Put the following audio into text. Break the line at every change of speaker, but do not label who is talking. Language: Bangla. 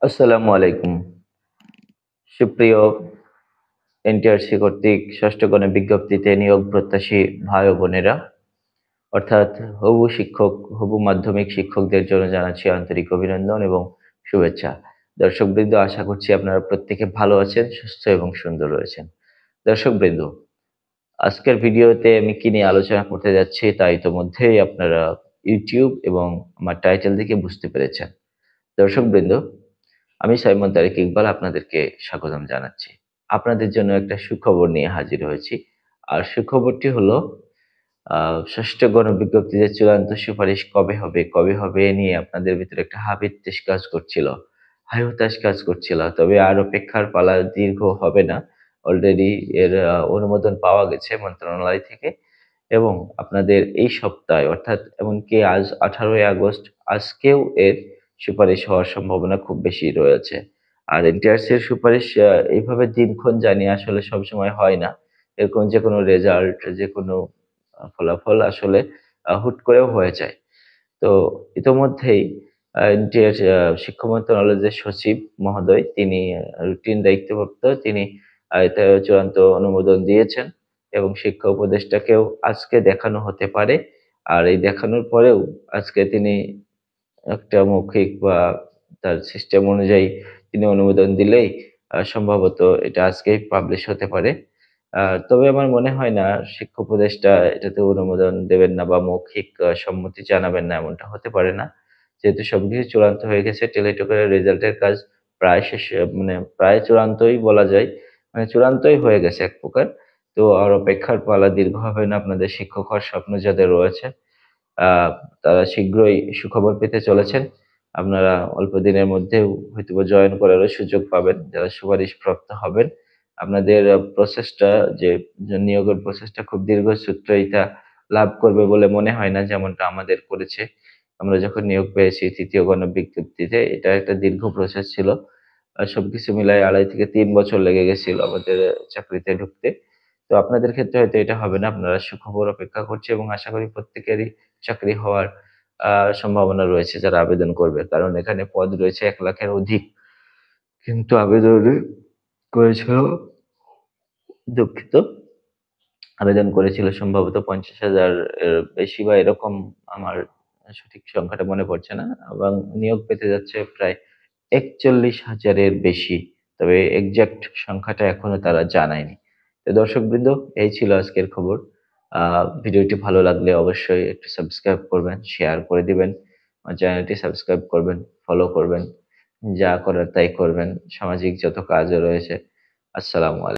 আসসালামু আলাইকুম। সুপ্রিয় এনটিআরসি কর্তৃক ষষ্ঠ গণের বিজ্ঞপ্তিতে নিয়োগ প্রত্যাশী ভাই ও বোনেরা, অর্থাৎ হবু শিক্ষক, হবু মাধ্যমিক শিক্ষকদের জন্য জানাচ্ছি আন্তরিক অভিনন্দন এবং শুভেচ্ছা। দর্শকবৃন্দ, আশা করছি আপনারা প্রত্যেকে ভালো আছেন, সুস্থ এবং সুন্দর রয়েছেন। দর্শকবৃন্দ, আজকের ভিডিওতে আমি কি নিয়ে আলোচনা করতে যাচ্ছি তা ইতোমধ্যেই আপনারা ইউটিউব এবং আমার টাইটেল দেখে বুঝতে পেরেছেন। দর্শকবৃন্দ, আমি সাইমন তারিক ইকবাল আপনাদেরকে স্বাগতম জানাচ্ছি। আপনাদের জন্য একটা সুখবর নিয়ে হাজির হয়েছি। আর সুখবরটি হলো, ষষ্ঠ গণবিজ্ঞপ্তিতে চূড়ান্ত সুপারিশ কবে হবে এ নিয়ে আপনাদের ভিতরে একটা হাবিত্যেশ কাজ করছিল, হাহুতাশ কাজ করছিল। তবে আর অপেক্ষার পালা দীর্ঘ হবে না। অলরেডি এর অনুমোদন পাওয়া গেছে মন্ত্রণালয় থেকে এবং আপনাদের এই সপ্তাহে, অর্থাৎ এমনকি আজ 18ই আগস্ট, আজকেও এর সুপারিশ হওয়ার সম্ভাবনা খুব বেশি রয়েছে। আর এনটিআরসি এর সুপারিশ এইভাবে দিনক্ষণ জানিয়ে আসলে সবসময় হয় না। এরকম যেকোনো রেজাল্ট, যেকোনো ফলাফল আসলে হুট করেও হয়ে যায়। তো ইতোমধ্যেই এনটিআর শিক্ষা মন্ত্রণালয়ের যে সচিব মহোদয়, তিনি রুটিন দায়িত্বপ্রাপ্ত, তিনি এটা চূড়ান্ত অনুমোদন দিয়েছেন এবং শিক্ষা উপদেষ্টাকেও আজকে দেখানো হতে পারে। আর এই দেখানোর পরেও আজকে তিনি একটা মৌখিক বা তার সিস্টেম অনুযায়ী তিনি অনুমোদন দিলেই সম্ভবত এটা আজকেই পাবলিশ হতে পারে। তবে আমার মনে হয় না শিক্ষা উপদেষ্টা এটাতে অনুমোদন দেবেন না বা মৌখিক সম্মতি জানাবেন না, এমনটা হতে পারে না। যেহেতু সবকিছু চূড়ান্ত হয়ে গেছে, টেলিটকের রেজাল্টের কাজ প্রায় শেষ, মানে প্রায় চূড়ান্তই বলা যায়। মানে চূড়ান্তই হয়ে গেছে এক প্রকার। তো আর অপেক্ষার পালা দীর্ঘ হবে না। আপনাদের শিক্ষক হওয়ার স্বপ্ন যাদের রয়েছে, আহ তারা শীঘ্রই সুখবর পেতে চলেছেন। আপনারা অল্প দিনের মধ্যেও হয়তোবা জয়েন করারও সুযোগ পাবেন, যারা সুপারিশপ্রাপ্ত হবেন। আপনাদের প্রসেসটা, যে নিয়োগের প্রসেসটা খুব দীর্ঘসূত্রতা লাভ করবে বলে মনে হয় না, যেমনটা আমাদের করেছে। আমরা যখন নিয়োগ পেয়েছি তৃতীয় গণবিজ্ঞপ্তিতে, এটা একটা দীর্ঘ প্রসেস ছিল। সবকিছু মিলায় ২.৫ থেকে ৩ বছর লেগে গেছিল আমাদের চাকরিতে ঢুকতে। তো আপনাদের ক্ষেত্রে হয়তো এটা হবে না। আপনারা সুখবর অপেক্ষা করছি এবং আশা করি প্রত্যেকেরই চাকরি হওয়ার সম্ভাবনা রয়েছে যারা আবেদন করবে। কারণ এখানে পদ রয়েছে ১ লাখের অধিক। কিন্তু আবেদনে করেছিল, দুঃখিত, আবেদন করেছিল সম্ভবত ৫০,০০০ এর বেশি বা এরকম। আমার সঠিক সংখ্যাটা মনে পড়ছে না। এবং নিয়োগ পেতে যাচ্ছে প্রায় ৪১,০০০ এর বেশি। তবে এক্সাক্ট সংখ্যাটা এখনো তারা জানায়নি। তো দর্শকবৃন্দ, এই ছিল আজকের খবর। ভিডিওটি ভালো লাগলে অবশ্যই একটু সাবস্ক্রাইব করবেন, শেয়ার করে দিবেন। আমার চ্যানেলটি সাবস্ক্রাইব করবেন, ফলো করবেন। যা করার তাই করবেন। সামাজিক যত কাজও রয়েছে। আসসালামু আলাইকুম।